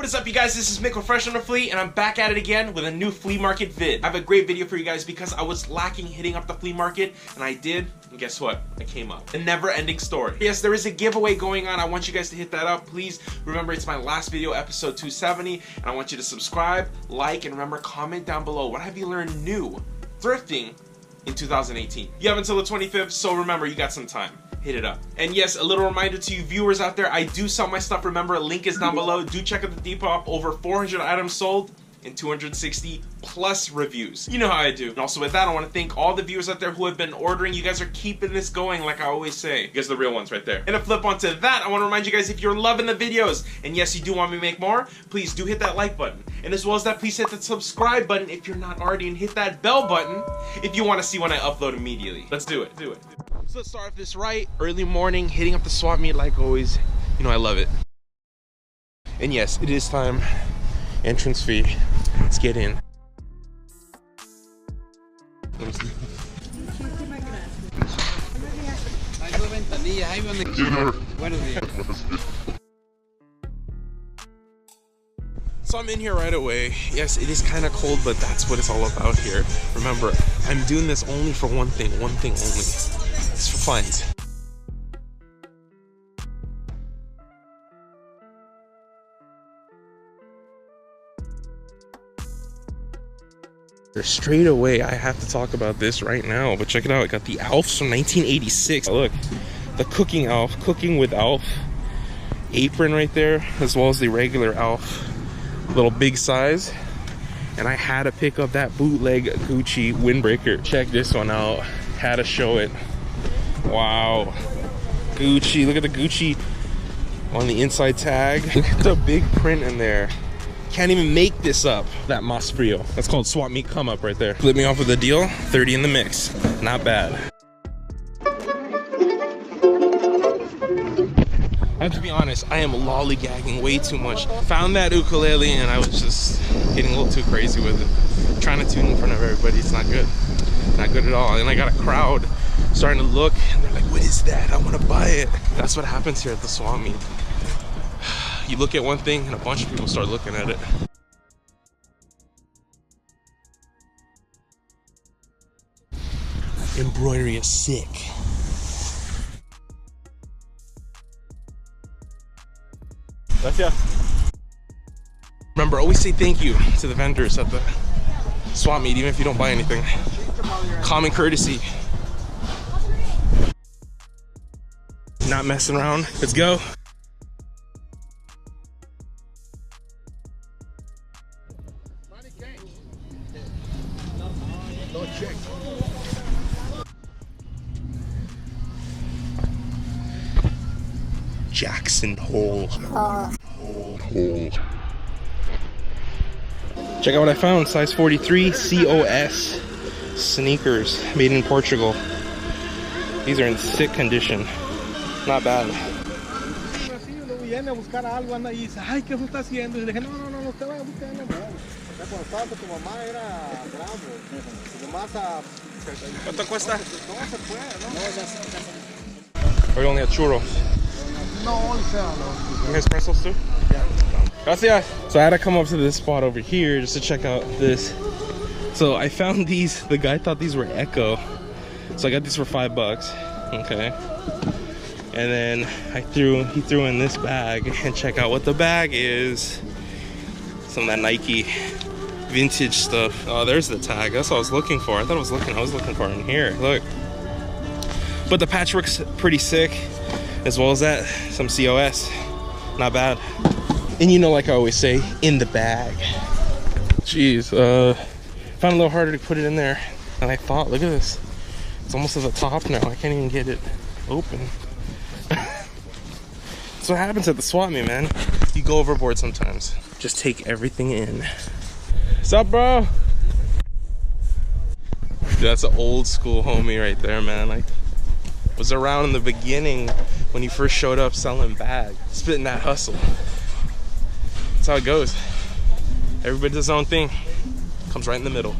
What is up, you guys? This is Mick with Fresh from the Flea, and I'm back at it again with a new flea market vid. I have a great video for you guys because I was lacking hitting up the flea market, and I did, and guess what? I came up. A never-ending story. Yes, there is a giveaway going on. I want you guys to hit that up. Please remember, it's my last video, episode 270, and I want you to subscribe, like, and remember, comment down below. What have you learned new thrifting in 2018? You have until the 25th, so remember, you got some time. Hit it up. And yes, a little reminder to you viewers out there, I do sell my stuff. Remember, a link is down below. Do check out the Depop. Over 400 items sold and 260 plus reviews. You know how I do. And also with that, I want to thank all the viewers out there who have been ordering. You guys are keeping this going, like I always say. You guys are the real ones right there. And to flip onto that, I want to remind you guys, if you're loving the videos, and yes, you do want me to make more, please do hit that like button. And as well as that, please hit the subscribe button if you're not already, and hit that bell button if you want to see when I upload immediately. Let's do it. Do it. So let's start off this right. Early morning, hitting up the swap meet like always. You know I love it. And yes, it is time. Entrance fee. Let's get in. So I'm in here right away. Yes, it is kind of cold, but that's what it's all about here. Remember, I'm doing this only for one thing only. It's for funds. Straight away, I have to talk about this right now, but check it out. I got the Alfs from 1986. Look, the cooking Alf, cooking with Alf apron right there, as well as the regular Alf, little big size. And I had to pick up that bootleg Gucci windbreaker. Check this one out. Had to show it. Wow, Gucci. Look at the Gucci on the inside tag. Look at the big print in there. Can't even make this up. That Mas Frio. That's called swap meet come up right there. Flip me off with a deal. 30 in the mix. Not bad. I have to be honest, I am lollygagging way too much. Found that ukulele and I was just getting a little too crazy with it. Trying to tune in front of everybody, it's not good. Not good at all. And I got a crowd starting to look and they're like, what is that? I want to buy it. That's what happens here at the swap meet. You look at one thing and a bunch of people start looking at it. Embroidery is sick. Gracias. Remember, always say thank you to the vendors at the swap meet, even if you don't buy anything. Common courtesy. Not messing around. Let's go. Jackson Hole. Check out what I found. Size 43 COS sneakers made in Portugal. These are in sick condition. Not bad. ¿Cuánto cuesta? Or you only have churros? No, you guys pretzels too? Yeah. Gracias. So I had to come up to this spot over here just to check out this. So I found these. The guy thought these were Echo. So I got these for $5. Okay. And then he threw in this bag, and check out what the bag is. Some of that Nike vintage stuff. Oh, there's the tag. That's what I was looking for. I was looking for it in here. Look. But the patchwork's pretty sick. As well as that, some COS. Not bad. And you know, like I always say, in the bag. Jeez, found a little harder to put it in there than I thought. Look at this. It's almost at the top now. I can't even get it open. That's what happens at the swap meet, man. You go overboard sometimes. Just take everything in. What's up, bro? Dude, that's an old school homie right there, man. Like, was around in the beginning when you first showed up selling bags, spitting that hustle. That's how it goes. Everybody does their own thing. Comes right in the middle.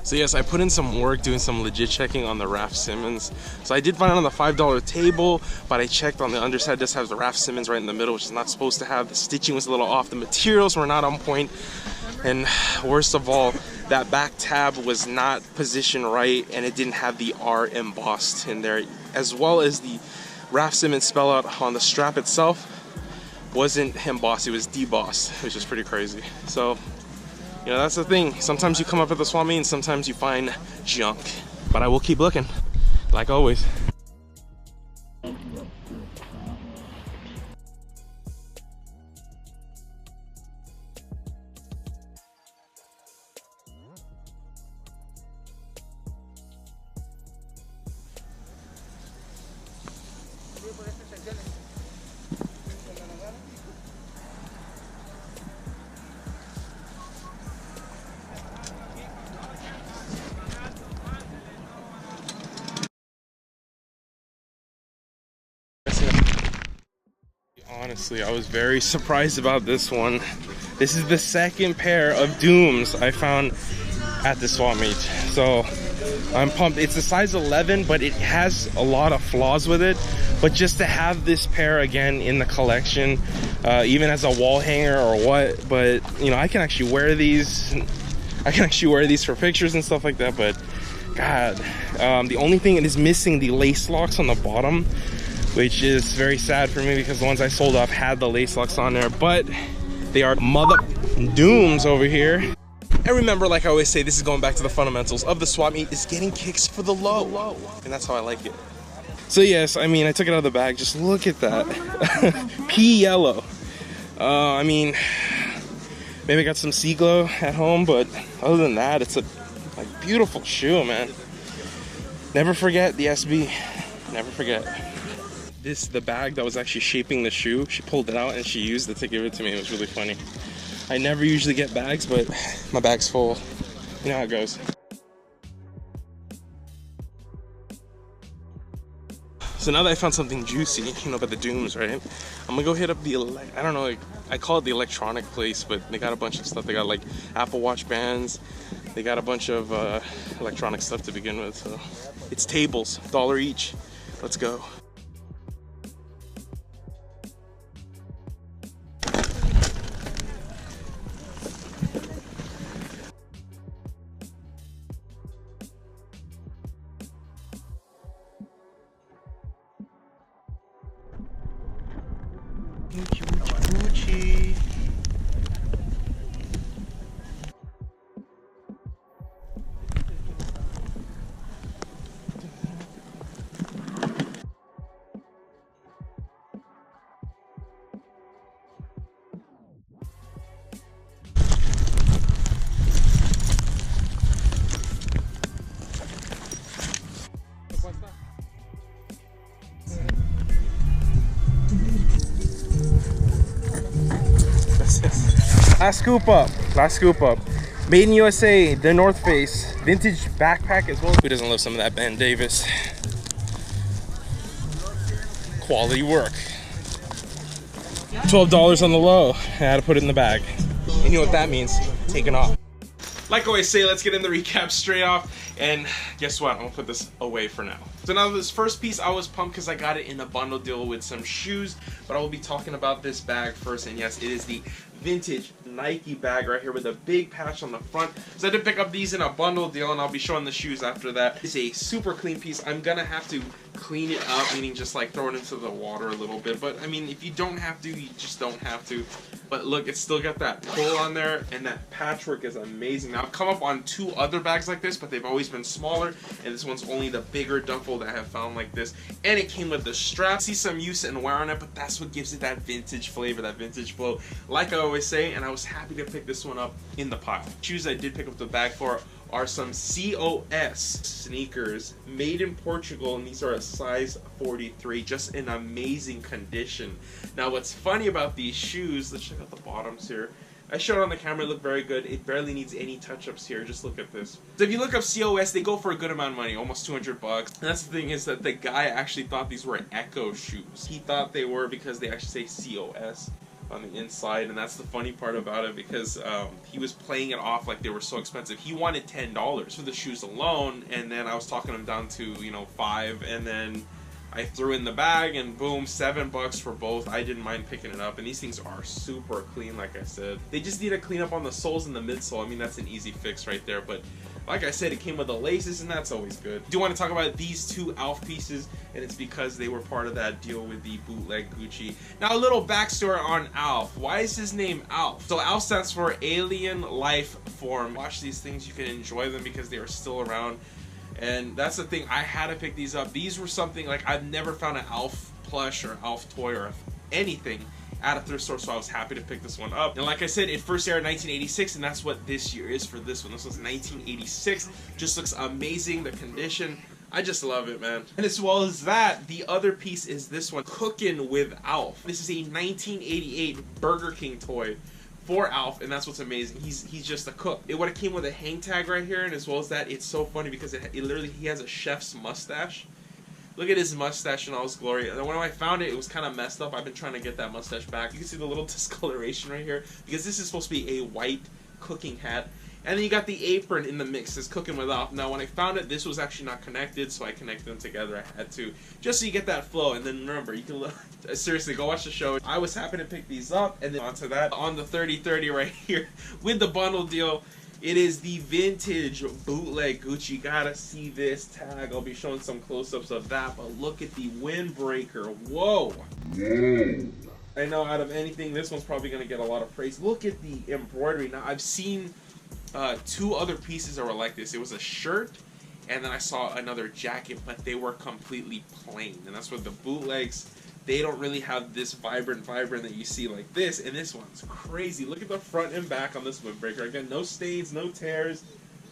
So yes, I put in some work doing some legit checking on the Raf Simons. So I did find it on the $5 table, but I checked on the underside. It does have the Raf Simons right in the middle, which is not supposed to have. The stitching was a little off. The materials were not on point. And worst of all, that back tab was not positioned right, and it didn't have the R embossed in there, as well as the Raf Simons spell out on the strap itself wasn't embossed, it was debossed, which is pretty crazy. So, you know, that's the thing. Sometimes you come up at the swap meet and sometimes you find junk. But I will keep looking, like always. Honestly, I was very surprised about this one. This is the second pair of Dooms I found at the swap meet, so I'm pumped. It's a size 11, but it has a lot of flaws with it. But just to have this pair again in the collection, even as a wall hanger or what, but you know, I can actually wear these. I can actually wear these for pictures and stuff like that. But God, the only thing is missing the lace locks on the bottom, which is very sad for me because the ones I sold off had the lace locks on there, but they are mother Dooms over here. And remember, like I always say, this is going back to the fundamentals of the swap meet, is getting kicks for the low, and that's how I like it. So yes, I mean, I took it out of the bag. Just look at that. Pea yellow. I mean, maybe I got some sea glow at home, but other than that, it's a like beautiful shoe, man. Never forget the SB. Never forget. The bag that was actually shaping the shoe, she pulled it out and she used it to give it to me. It was really funny. I never usually get bags, but my bag's full. You know how it goes. So now that I found something juicy, you know, about the Dooms, right? I'm gonna go hit up the, I don't know, I call it the electronic place, but they got a bunch of stuff. They got like Apple Watch bands. They got a bunch of electronic stuff to begin with. So it's tables, $1 each. Let's go. Gucci. Last scoop up. Made in USA, the North Face, vintage backpack as well. Who doesn't love some of that Ben Davis? Quality work. $12 on the low. I had to put it in the bag. And you know what that means? Taking off. Like I always say, let's get in the recap straight off. And guess what? I'm gonna put this away for now. So now this first piece, I was pumped because I got it in a bundle deal with some shoes. But I will be talking about this bag first. And yes, it is the vintage Nike bag right here with a big patch on the front. So I did pick up these in a bundle deal, and I'll be showing the shoes after that. It's a super clean piece. I'm gonna have to clean it up, meaning just like throw it into the water a little bit. But I mean, if you don't have to, you just don't have to. But look, it's still got that pull on there, and that patchwork is amazing. Now I've come up on 2 other bags like this, but they've always been smaller, and this one's only the bigger duffel that I have found like this. And it came with the strap. See some use and wear on it, but that's what gives it that vintage flavor, that vintage flow, like I always say. And I was happy to pick this one up in the pile. Shoes I did pick up the bag for are some COS sneakers made in Portugal, and these are a size 43, just in amazing condition. Now what's funny about these shoes, let's check out the bottoms here. I showed on the camera, it looked very good. It barely needs any touch-ups here. Just look at this. So if you look up COS, they go for a good amount of money, almost 200 bucks. And that's the thing, is that the guy actually thought these were Echo shoes. He thought they were because they actually say COS. on the inside, and that's the funny part about it, because he was playing it off like they were so expensive. He wanted $10 for the shoes alone, and then I was talking him down to, you know, $5, and then I threw in the bag, and boom, $7 for both. I didn't mind picking it up, and these things are super clean. Like I said, they just need to clean up on the soles and the midsole. I mean, that's an easy fix right there, but like I said, it came with the laces, and that's always good. I do want to talk about these two Alf pieces, and it's because they were part of that deal with the bootleg Gucci. Now, a little backstory on Alf. Why is his name Alf? So Alf stands for Alien Life Form. Watch these things, you can enjoy them because they are still around. And that's the thing, I had to pick these up. These were something, like, I've never found an Alf plush or Alf toy or anything at a thrift store, so I was happy to pick this one up. And like I said, it first aired in 1986, and that's what this year is for this one. This was 1986. Just looks amazing, the condition. I just love it, man. And as well as that, the other piece is this one, Cookin' with Alf. This is a 1988 Burger King toy for Alf, and that's what's amazing. He's just a cook. It would have came with a hang tag right here, and as well as that, it's so funny because it literally, he has a chef's mustache. Look at his mustache in all its glory. And when I found it, it was kind of messed up. I've been trying to get that mustache back. You can see the little discoloration right here, because this is supposed to be a white cooking hat. And then you got the apron in the mix. It's Cooking with Alf. Now, when I found it, this was actually not connected, so I connected them together. I had to, just so you get that flow. And then remember, you can look, seriously, go watch the show. I was happy to pick these up. And then onto that, on the 30/30 right here, with the bundle deal, it is the vintage bootleg Gucci. Gotta see this tag. I'll be showing some close-ups of that, but look at the windbreaker. Whoa! I know out of anything, this one's probably gonna get a lot of praise. Look at the embroidery. Now, I've seen two other pieces that were like this. It was a shirt, and then I saw another jacket, but they were completely plain. And that's what the bootlegs, they don't really have this vibrant that you see like this, and this one's crazy. Look at the front and back on this windbreaker. Again, no stains, no tears,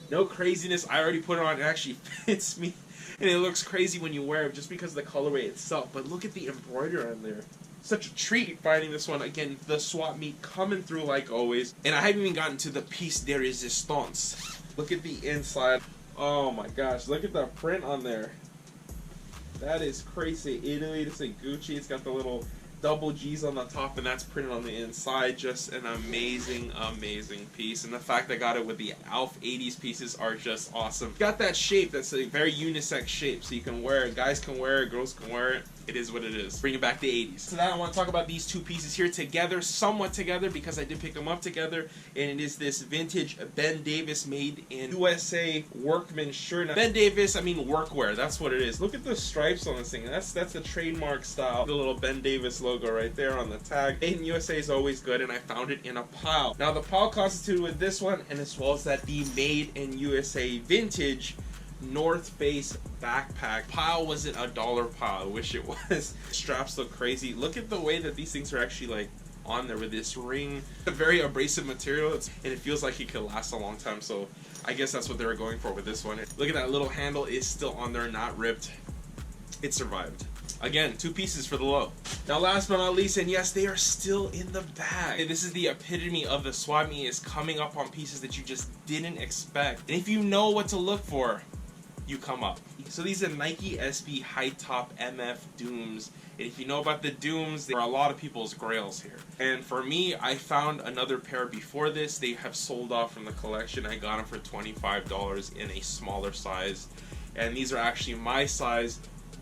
no craziness. I already put it on, it actually fits me, and it looks crazy when you wear it just because of the colorway itself. But look at the embroidery on there. Such a treat finding this one. Again, the swap meet coming through like always. And I haven't even gotten to the piece de resistance. Look at the inside. Oh my gosh, look at the print on there. That is crazy. Italy, to say Gucci. It's got the little double G's on the top, and that's printed on the inside. Just an amazing, amazing piece. And the fact I got it with the Alf 80s pieces are just awesome. Got that shape that's a very unisex shape, so you can wear it. Guys can wear it, girls can wear it. It is what it is. Bringing back the 80s. So now I want to talk about these two pieces here together, somewhat together, because I did pick them up together. And it is this vintage Ben Davis made in USA workman shirt. Now, Ben Davis, I mean workwear. That's what it is. Look at the stripes on this thing. That's the trademark style. The little Ben Davis logo right there on the tag. Made in USA is always good, and I found it in a pile. Now the pile constituted with this one, and as well as that, the Made in USA vintage North Face backpack. Pile wasn't a dollar pile. I wish it was. Straps look crazy. Look at the way that these things are actually like on there with this ring. A very abrasive material, and it feels like it could last a long time, so I guess that's what they were going for with this one. Look at that little handle, is still on there, not ripped. It survived. Again, two pieces for the low. Now last but not least, and yes, they are still in the bag. This is the epitome of the swap meet, is coming up on pieces that you just didn't expect. And if you know what to look for, you come up. So these are Nike SB high top MF Dooms. And if you know about the Dooms, there are a lot of people's grails here. And for me, I found another pair before this. They have sold off from the collection. I got them for $25 in a smaller size. And these are actually my size,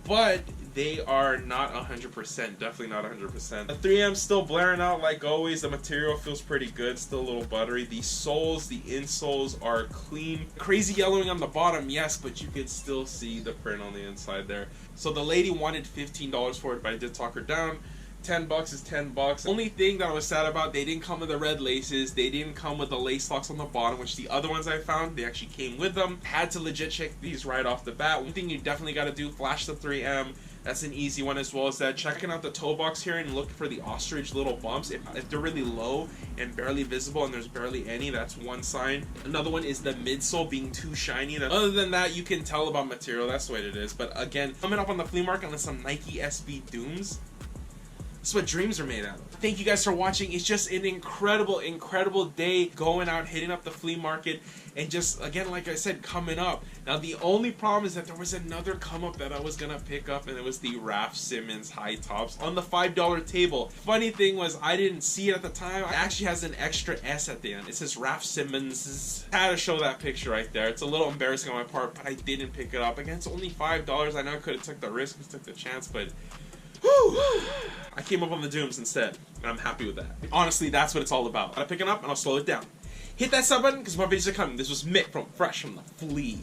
but they are not 100%, definitely not 100%. The 3M's still blaring out like always. The material feels pretty good, still a little buttery. The soles, the insoles are clean. Crazy yellowing on the bottom, yes, but you can still see the print on the inside there. So the lady wanted $15 for it, but I did talk her down. $10 is $10. Only thing that I was sad about, they didn't come with the red laces. They didn't come with the lace locks on the bottom, which the other ones I found, they actually came with them. Had to legit check these right off the bat. One thing you definitely got to do, flash the 3M. That's an easy one, as well as that. Checking out the toe box here and look for the ostrich little bumps. If they're really low and barely visible, and there's barely any, that's one sign. Another one is the midsole being too shiny. Other than that, you can tell about material. That's the way it is. But again, coming up on the flea market on some Nike SB Dooms. That's what dreams are made out of. Thank you guys for watching. It's just an incredible, incredible day going out, hitting up the flea market, and just, again, like I said, coming up. Now, the only problem is that there was another come up that I was gonna pick up, and it was the Raf Simons high tops on the $5 table. Funny thing was, I didn't see it at the time. It actually has an extra S at the end. It says Raf Simons. I had to show that picture right there. It's a little embarrassing on my part, but I didn't pick it up. Again, it's only $5. I know I could have took the risk, took the chance, but I came up on the dooms instead, and I'm happy with that. Honestly, that's what it's all about. I'll pick it up and I'll slow it down. Hit that sub button because more videos are coming. This was Mick from Fresh from the Flea.